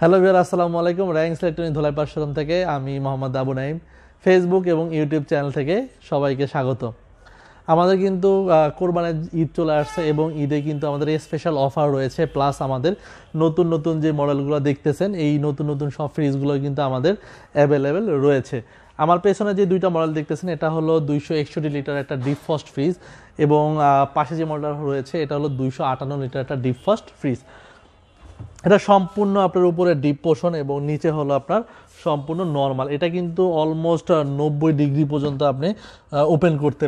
Hello viewer, আসসালামু আলাইকুম। Ranks electronic Dholaipar showroom থেকে আমি মোহাম্মদ আবু নাইম, ফেসবুক এবং ইউটিউব চ্যানেল থেকে সবাইকে স্বাগত। আমাদের কিন্তু কোরবানের ঈদ চলে আসছে এবং ঈদে কিন্তু আমাদের স্পেশাল অফার রয়েছে, প্লাস আমাদের নতুন নতুন যে মডেলগুলো দেখতেছেন এই নতুন নতুন সব ফ্রিজগুলো কিন্তু আমাদের অ্যাভেলেবেল রয়েছে। আমার পেছনে যে দুইটা মডেল দেখতেছেন এটা হলো 261 লিটার একটা ডিপ ফ্রস্ট ফ্রিজ এবং পাশে যে মডেল রয়েছে এটা হলো 258 লিটার একটা ডিপ ফ্রস্ট ফ্রিজ। এটা সম্পূর্ণ আপনার উপরে ডিপ পোর্শন এবং নিচে হলো আপনার সম্পূর্ণ নর্মাল। এটা কিন্তু অলমোস্ট 90 ডিগ্রি পর্যন্ত আপনি ওপেন করতে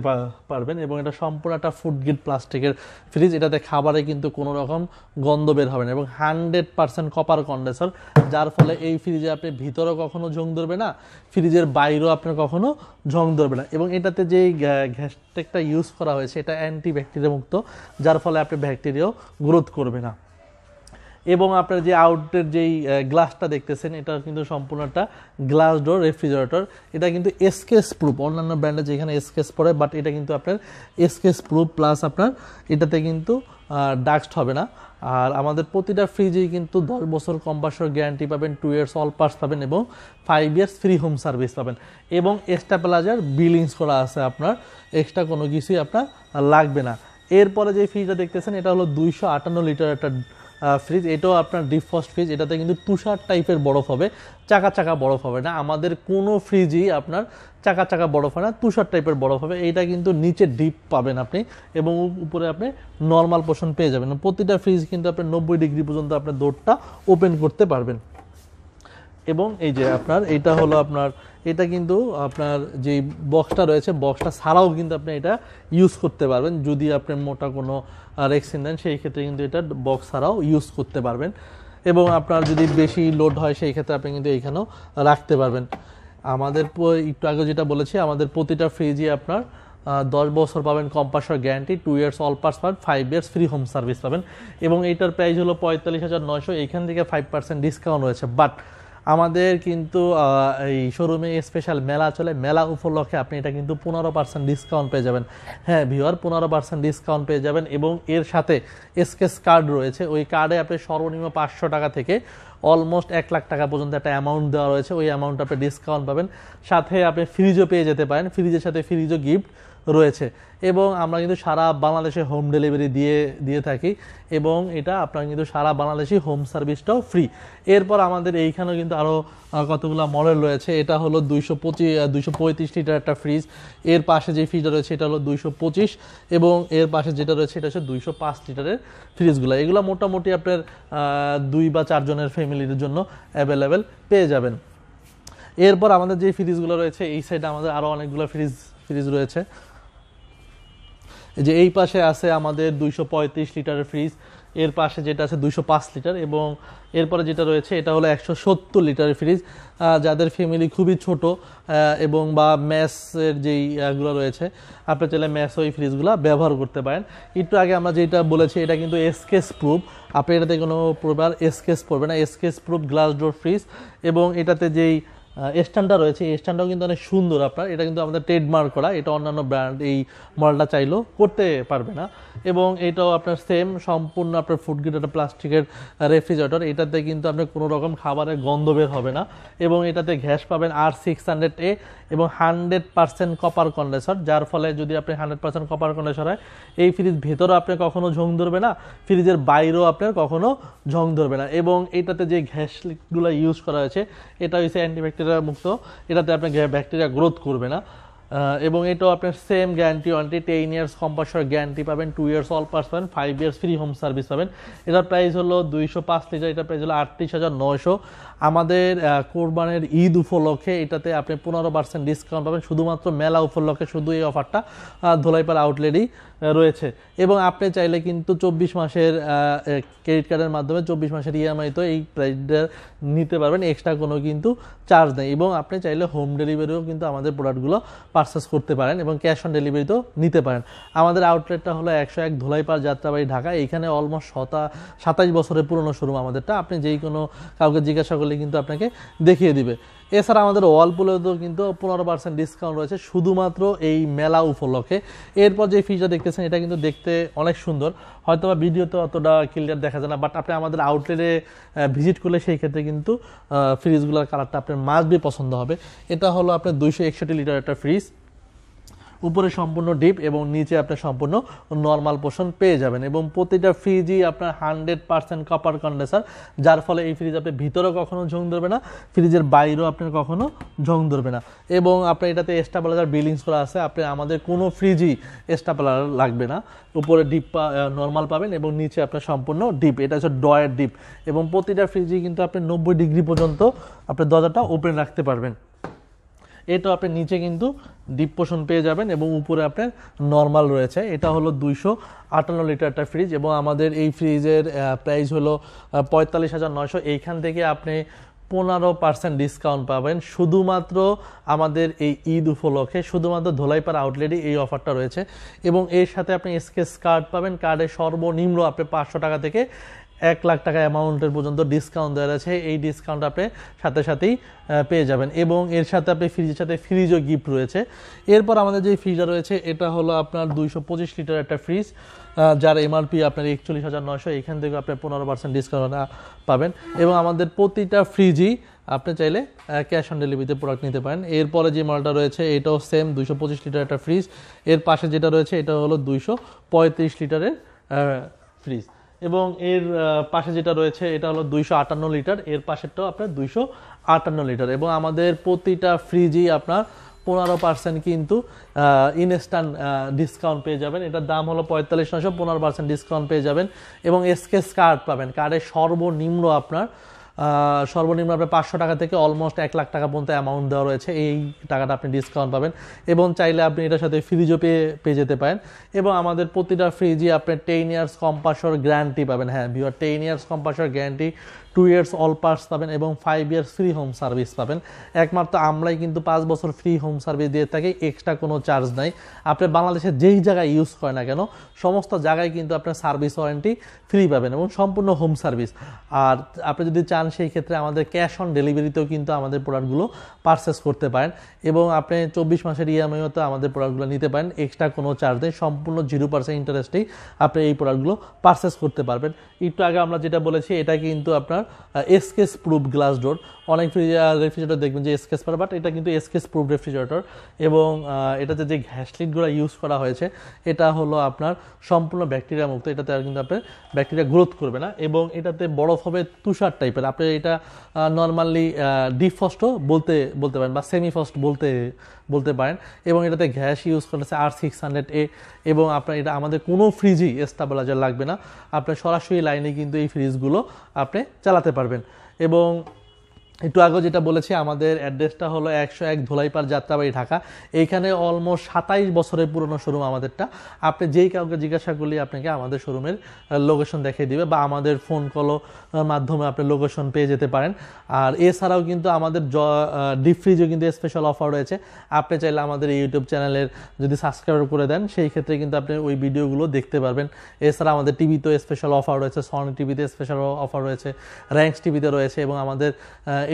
পারবেন এবং এটা সম্পূর্ণ একটা ফুড গ্রেড প্লাস্টিকের ফ্রিজ। এটাতে খাবারে কিন্তু কোনো রকম গন্ধ বের হবে না এবং 100% কপার কন্ডেন্সার, যার ফলে এই ফ্রিজে আপনি ভিতরেও কখনো ঝং ধরবে না, ফ্রিজের বাইরেও আপনার কখনো ঝং ধরবে না। এবং এটাতে যে গ্যাসটেকটা ইউজ করা হয়েছে এটা অ্যান্টি ব্যাকটেরিয়া মুক্ত, যার ফলে আপনি ব্যাকটেরিয়াও গ্রোথ করবে না। এবং আপনার যে আউটের যেই গ্লাসটা দেখতেছেন এটা কিন্তু সম্পূর্ণ একটা গ্লাস ডোর রেফ্রিজারেটর। এটা কিন্তু এসকেস প্রুফ, অন্যান্য ব্র্যান্ডে যেখানে এসকেস পড়ে, বাট এটা কিন্তু আপনার এসকেস প্রুফ, প্লাস আপনার এটাতে কিন্তু ডাস্ট হবে না। আর আমাদের প্রতিটা ফ্রিজেই কিন্তু 10 বছর কম্প্রেসর গ্যারান্টি পাবেন, 2 ইয়ার্স অল পার্টস পাবেন এবং 5 ইয়ার্স ফ্রি হোম সার্ভিস পাবেন এবং স্টেবিলাইজার বিলিংস করা আছে, আপনার এক্সট্রা কোনো কিছুই আপনার লাগবে না। এরপরে যে ফ্রিজটা দেখতেছেন এটা হলো 258 লিটার একটা ফ্রিজ। এটাও আপনার ডিপ ফ্রস্ট ফ্রিজ। এটাতে কিন্তু তুষার টাইপের বরফ হবে, চাকা চাকা বরফ হবে না। আমাদের কোনো ফ্রিজই আপনার চাকা চাকা বরফ হয় না, তুষার টাইপের বরফ হবে। এইটা কিন্তু নিচে ডিপ পাবেন আপনি এবং উপরে আপনি নর্মাল পোর্শন পেয়ে যাবেন। প্রতিটা ফ্রিজ কিন্তু আপনি 90 ডিগ্রি পর্যন্ত আপনার ডোরটা ওপেন করতে পারবেন। এবং এই যে আপনার এটা হলো আপনার, এটা কিন্তু আপনার যে বক্সটা রয়েছে বক্সটা ছাড়াও কিন্তু আপনি এটা ইউজ করতে পারবেন। যদি আপনি মোটা কোনো রেক্সিন দেন সেই ক্ষেত্রে কিন্তু এটা বক্স ছাড়াও ইউজ করতে পারবেন। এবং আপনার যদি বেশি লোড হয় সেই ক্ষেত্রে আপনি কিন্তু এইখানেও রাখতে পারবেন। আমাদের একটু আগে যেটা বলেছি, আমাদের প্রতিটা ফ্রিজই আপনার 10 বছর পাবেন compressor guarantee, 2 years all parts পাবেন, 5 ইয়ার্স ফ্রি হোম সার্ভিস পাবেন এবং এইটার প্রাইস হলো 45,900। এইখান থেকে 5% ডিসকাউন্ট রয়েছে। বাট আমাদের কিন্তু এই শোরুমে স্পেশাল মেলা চলে, মেলা উপলক্ষে আপনি এটা কিন্তু 15% ডিসকাউন্ট পেয়ে যাবেন। হ্যাঁ ভিউয়ার, 15% ডিসকাউন্ট পেয়ে যাবেন এবং এর সাথে এসকেস কার্ড রয়েছে। ওই কার্ডে আপনি সর্বনিম্ন 500 টাকা থেকে অলমোস্ট 1 লাখ টাকা পর্যন্ত একটা অ্যামাউন্ট দেওয়া রয়েছে। ওই অ্যামাউন্ট আপনি ডিসকাউন্ট পাবেন, সাথে আপনি ফ্রিজও পেয়ে যেতে পারেন, ফ্রিজের সাথে ফ্রিজও গিফট রয়েছে। এবং আমরা কিন্তু সারা বাংলাদেশে হোম ডেলিভারি দিয়ে থাকি এবং এটা আপনার কিন্তু সারা বাংলাদেশি হোম সার্ভিসটাও ফ্রি। এরপর আমাদের এইখানেও কিন্তু আরও কতগুলো মডেল রয়েছে। এটা হলো 235 লিটার একটা ফ্রিজ। এর পাশে যে ফ্রিজটা রয়েছে এটা হলো 225 এবং এর পাশে যেটা রয়েছে এটা হচ্ছে 205 লিটারের ফ্রিজগুলো। এগুলো মোটামুটি আপনার 2 বা 4 জনের ফ্যামিলির জন্য অ্যাভেলেবেল পেয়ে যাবেন। এরপর আমাদের যে ফ্রিজগুলো রয়েছে এই সাইডে আমাদের আরও অনেকগুলো ফ্রিজ রয়েছে। যে এই পাশে আছে আমাদের 235 লিটারের ফ্রিজ, এর পাশে যেটা আছে 205 লিটার এবং এরপরে যেটা রয়েছে এটা হলো 170 লিটারের ফ্রিজ। যাদের ফ্যামিলি খুবই ছোট এবং বা ম্যাসের যেই গুলো রয়েছে আপনি চাইলে ম্যাস ওই ফ্রিজগুলো ব্যবহার করতে পারেন। একটু আগে আমরা যেটা বলেছি এটা কিন্তু এসকেস প্রুফ, আপনি এটাতে কোনো প্রকার এসকেস পড়বে না, এসকেস প্রুফ গ্লাস ডোর ফ্রিজ। এবং এটাতে যেই স্ট্যান্ডটা রয়েছে এই স্ট্যান্ডটাও কিন্তু অনেক সুন্দর আপনার, এটা কিন্তু আমাদের ট্রেডমার্ক করা, এটা অন্যান্য ব্র্যান্ড এই মডেলটা চাইলেও করতে পারবে না। এবং এটাও আপনার সেম সম্পূর্ণ আপনার ফুড গ্রেড একটা প্লাস্টিকের রেফ্রিজারেটর। এটাতে কিন্তু আপনার কোনো রকম খাবারের গন্ধ বের হবে না এবং এটাতে গ্যাস পাবেন R600A এবং 100% কপার কন্ডেন্সার, যার ফলে যদি আপনি 100% কপার কন্ডেন্সার হয় এই ফ্রিজ ভেতরেও আপনি কখনো ঝং ধরবে না, ফ্রিজের বাইরেও আপনার কখনো ঝং ধরবে না। এবং এটাতে যে গ্যাসগুলো ইউজ করা হয়েছে এটা হচ্ছে অ্যান্টিব্যাকটেরিয়া মুক্ত, এটাতে আপনার ব্যাকটেরিয়া গ্রোথ করবে না। এবং এটাও আপনার same guarantee warranty, 10 years compressor guarantee পাবেন, 2 ইয়ার্স অল পার্টস পাবেন, 5 ইয়ার্স ফ্রি হোম সার্ভিস পাবেন। এটার প্রাইস হলো 205 লিটার, এটার প্রাইস হলো 38,900। আমাদের কোরবানের ঈদ উপলক্ষে এটাতে আপনি 15% ডিসকাউন্ট পাবেন, শুধুমাত্র মেলা উপলক্ষে শুধু এই অফারটা ধোলাইপাড়া আউটলেটই রয়েছে। এবং আপনি চাইলে কিন্তু 24 মাসের ক্রেডিট কার্ডের মাধ্যমে 24 মাসের ইএমআই তো এই প্রাইসটা নিতে পারবেন, এক্সট্রা কোনো কিন্তু চার্জ নেই। এবং আপনি চাইলে হোম ডেলিভারিও কিন্তু আমাদের প্রোডাক্টগুলো পারচেস করতে পারেন এবং ক্যাশ অন ডেলিভারি তো নিতে পারেন। আমাদের আউটলেটটা হলো 101 ধোলাইপাড় যাত্রাবাড়ি ঢাকা। এইখানে অলমোস্ট 27 বছরের পুরনো শোরুম আমাদেরটা, আপনি যেই কোনো কাউকে জিজ্ঞাসা করলে কিন্তু আপনাকে দেখিয়ে দিবে। এছাড়া আমাদের ওয়ালপুলেও কিন্তু 15% ডিসকাউন্ট রয়েছে শুধুমাত্র এই মেলা উপলক্ষে। এরপর যে ফ্রিজটা দেখতেছেন এটা কিন্তু দেখতে অনেক সুন্দর, হয়তো বা ভিডিওতে অতটা ক্লিয়ার দেখা যায় না, বাট আপনি আমাদের আউটলেটে ভিজিট করলে সেই ক্ষেত্রে কিন্তু ফ্রিজগুলোর কালারটা আপনার মাস্ট বি পছন্দ হবে। এটা হলো আপনার 261 লিটার একটা ফ্রিজ, উপরে সম্পূর্ণ ডিপ এবং নিচে আপনার সম্পূর্ণ নর্মাল পোর্শন পেয়ে যাবেন এবং প্রতিটা ফ্রিজই আপনার 100% কপার কন্ডেন্সার, যার ফলে এই ফ্রিজ আপনার ভিতরেও কখনো ঝং ধরবে না, ফ্রিজের বাইরেও আপনার কখনো ঝং ধরবে না। এবং আপনার এটাতে স্টেবিলাইজার বিল্ডিংস করা আছে, আপনি আমাদের কোনো ফ্রিজই স্টেবিলাইজার লাগবে না, উপরে ডিপ নর্মাল পাবেন এবং নিচে আপনার সম্পূর্ণ ডিপ, এটা হচ্ছে ড্রয়ার ডিপ এবং প্রতিটা ফ্রিজই কিন্তু আপনি 90 ডিগ্রি পর্যন্ত আপনার দরজাটা ওপেন রাখতে পারবেন। এটা আপনি নিচে কিন্তু ডিপ পোর্শন পেয়ে যাবেন এবং উপরে আপনার নর্মাল রয়েছে। এটা হলো 258 লিটার একটা ফ্রিজ এবং আমাদের এই ফ্রিজের প্রাইস হলো 45,900। এইখান থেকে আপনি 15% ডিসকাউন্ট পাবেন শুধুমাত্র আমাদের এই ঈদ উপলক্ষে, শুধুমাত্র ধোলাইপাড়া আউটলেটে এই অফারটা রয়েছে এবং এর সাথে আপনি স্কেচ কার্ড পাবেন, কার্ডে সর্বনিম্ন আপনি 500 টাকা থেকে 1 লাখ টাকা অ্যামাউন্টের পর্যন্ত ডিসকাউন্ট দেওয়া আছে। এই ডিসকাউন্ট আপনি সাথেই পেয়ে যাবেন এবং এর সাথে আপনি ফ্রিজের সাথে ফ্রিজও গিফট রয়েছে। এরপর আমাদের যে ফ্রিজটা রয়েছে এটা হলো আপনার 225 লিটার একটা ফ্রিজ, যার এমআরপি আপনার 41,900, এখান থেকে আপনি 15% ডিসকাউন্ট পাবেন এবং আমাদের প্রতিটা ফ্রিজই আপনি চাইলে ক্যাশ অন ডেলিভারিতে প্রোডাক্ট নিতে পারেন। এরপরে যে মালটা রয়েছে এটাও সেম 225 লিটার একটা ফ্রিজ, এর পাশে যেটা রয়েছে এটা হলো 235 লিটারের ফ্রিজ এবং এর পাশে যেটা রয়েছে এটা হলো 258 লিটার, এর পাশেরটাও আপনার 258 লিটার এবং আমাদের প্রতিটা ফ্রিজই আপনার 15% কিন্তু ইনস্ট্যান্ট ডিসকাউন্ট পেয়ে যাবেন। এটার দাম হলো 45,900, 15% ডিসকাউন্ট পেয়ে যাবেন এবং স্কেচ কার্ড পাবেন, কার্ডের সর্বনিম্ন আপনার 500 টাকা থেকে অলমোস্ট 1 লাখ টাকা পর্যন্ত অ্যামাউন্ট দেওয়া রয়েছে, এই টাকাটা আপনি ডিসকাউন্ট পাবেন এবং চাইলে আপনি এটার সাথে ফ্রিজও পেয়ে যেতে পারেন এবং আমাদের প্রতিটা ফ্রিজই আপনি 10 ইয়ার্স কম্প্রেসর গ্যারান্টি পাবেন। হ্যাঁ viewer, 10 years compressor guarantee, 2 years all parts পাবেন এবং 5 ইয়ার্স ফ্রি হোম সার্ভিস পাবেন। একমাত্র আমরাই কিন্তু 5 বছর ফ্রি হোম সার্ভিস দিয়ে থাকি, এক্সট্রা কোনো চার্জ নাই। আপনি বাংলাদেশের যেই জায়গায় ইউজ করেন না কেন সমস্ত জায়গায় কিন্তু আপনার সার্ভিস ওয়ারেন্টি ফ্রি পাবেন এবং সম্পূর্ণ হোম সার্ভিস। আর আপনি যদি চান সেই ক্ষেত্রে আমাদের ক্যাশ অন ডেলিভারিতেও কিন্তু আমাদের প্রোডাক্টগুলো পারচেস করতে পারেন এবং আপনি 24 মাসের ইএমআইতে আমাদের প্রোডাক্টগুলো নিতে পারেন, এক্সট্রা কোনো চার্জ নেই, সম্পূর্ণ 0% ইন্টারেস্টেই আপনি এই প্রোডাক্টগুলো পারচেস করতে পারবেন। একটু আগে আমরা যেটা বলেছি এটা কিন্তু আপনার স্কেচ প্রুফ গ্লাস ডোর, অনেক রেফ্রিজারেটর দেখবেন যে স্কেচ পার, বাট এটা কিন্তু স্কেচ প্রুফ রেফ্রিজারেটর এবং এটাতে যে গ্যাসলিটগুলো ইউজ করা হয়েছে এটা হলো আপনার সম্পূর্ণ ব্যাকটেরিয়া মুক্ত, এটাতে আর কিন্তু আপনার ব্যাকটেরিয়া গ্রোথ করবে না এবং এটাতে বরফ হবে তুষার টাইপের। আপনি এটা নর্মালি ডিপ ফ্রস্টও বলতে পারেন বা সেমি ফ্রস্ট বলতে পারেন এবং এটাতে গ্যাস ইউজ করেছে R600A এবং আপনার এটা আমাদের কোনো ফ্রিজই স্টেবিলাইজার লাগবে না, আপনার সরাসরি লাইনে কিন্তু এই ফ্রিজগুলো আপনি চালাতে পারবেন। এবং একটু আগে যেটা বলেছি আমাদের অ্যাড্রেসটা হলো 101 ধোলাইপাড় যাত্রাবাড়ি ঢাকা, এইখানে অলমোস্ট 27 বছরের পুরনো শোরুম আমাদেরটা। আপনি যেই কাউকে জিজ্ঞাসা করলে আপনাকে আমাদের শোরুমের লোকেশন দেখিয়ে দিবে বা আমাদের ফোন কলও মাধ্যমে আপনি লোকেশন পেয়ে যেতে পারেন। আর এছাড়াও কিন্তু আমাদের ডিপ ফ্রিজও কিন্তু স্পেশাল অফার রয়েছে, আপনি চাইলে আমাদের ইউটিউব চ্যানেলের যদি সাবস্ক্রাইব করে দেন সেই ক্ষেত্রে কিন্তু আপনি ওই ভিডিওগুলো দেখতে পারবেন। এছাড়া আমাদের টিভিতেও স্পেশাল অফার রয়েছে, সনি টিভিতে স্পেশাল অফার রয়েছে, র্যাঙ্কস টিভিতে রয়েছে এবং আমাদের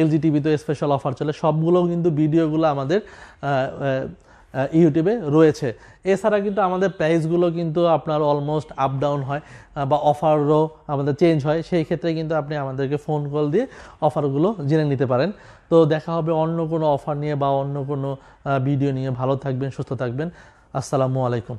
এলজি টিভিতে স্পেশাল অফার চলে, সবগুলো কিন্তু ভিডিওগুলো আমাদের ইউটিউবে রয়েছে। এছাড়া কিন্তু আমাদের প্রাইসগুলো কিন্তু আপনার অলমোস্ট আপ ডাউন হয় বা অফারও আমাদের চেঞ্জ হয়, সেই ক্ষেত্রে কিন্তু আপনি আমাদেরকে ফোন কল দিয়ে অফারগুলো জেনে নিতে পারেন। তো দেখা হবে অন্য কোনো অফার নিয়ে বা অন্য কোনো ভিডিও নিয়ে। ভালো থাকবেন, সুস্থ থাকবেন, আসসালামু আলাইকুম।